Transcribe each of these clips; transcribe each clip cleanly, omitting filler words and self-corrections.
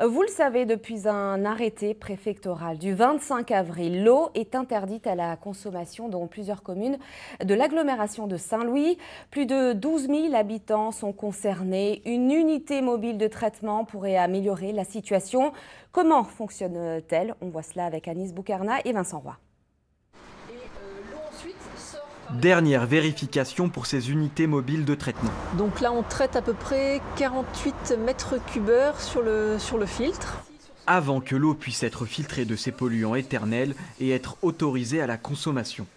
Vous le savez, depuis un arrêté préfectoral du 25 avril, l'eau est interdite à la consommation dans plusieurs communes de l'agglomération de Saint-Louis. Plus de 12 000 habitants sont concernés. Une unité mobile de traitement pourrait améliorer la situation. Comment fonctionne-t-elle? On voit cela avec Anis Boukarna et Vincent Roy. Dernière vérification pour ces unités mobiles de traitement. Donc là, on traite à peu près 48 mètres cubeurs sur le filtre. Avant que l'eau puisse être filtrée de ces polluants éternels et être autorisée à la consommation.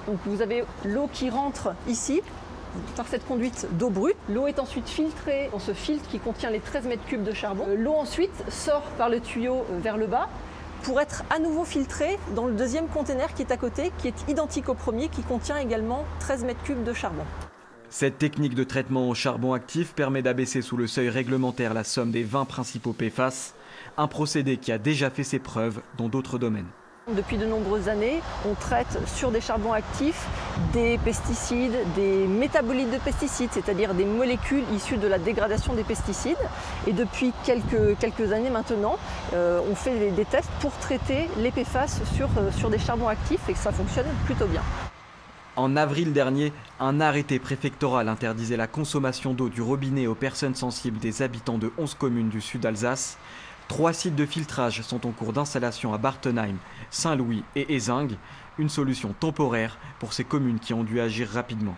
Donc vous avez l'eau qui rentre ici par cette conduite d'eau brute. L'eau est ensuite filtrée dans ce filtre qui contient les 13 mètres cubes de charbon. L'eau ensuite sort par le tuyau vers le bas pour être à nouveau filtrée dans le deuxième conteneur qui est à côté, qui est identique au premier, qui contient également 13 mètres cubes de charbon. Cette technique de traitement au charbon actif permet d'abaisser sous le seuil réglementaire la somme des 20 principaux PFAS, un procédé qui a déjà fait ses preuves dans d'autres domaines. Depuis de nombreuses années, on traite sur des charbons actifs des pesticides, des métabolites de pesticides, c'est-à-dire des molécules issues de la dégradation des pesticides. Et depuis quelques années maintenant, on fait des tests pour traiter les PFAS sur des charbons actifs et que ça fonctionne plutôt bien. En avril dernier, un arrêté préfectoral interdisait la consommation d'eau du robinet aux personnes sensibles des habitants de 11 communes du sud Alsace. 3 sites de filtrage sont en cours d'installation à Bartenheim, Saint-Louis et Ézingue, une solution temporaire pour ces communes qui ont dû agir rapidement.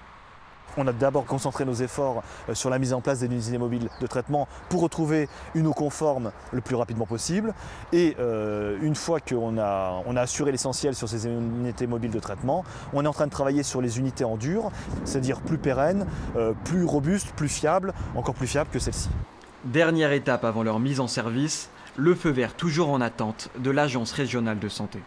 On a d'abord concentré nos efforts sur la mise en place des unités mobiles de traitement pour retrouver une eau conforme le plus rapidement possible. Et une fois qu'on a assuré l'essentiel sur ces unités mobiles de traitement, on est en train de travailler sur les unités en dur, c'est-à-dire plus pérennes, plus robustes, plus fiables, encore plus fiables que celles-ci. Dernière étape avant leur mise en service, le feu vert toujours en attente de l'Agence régionale de santé.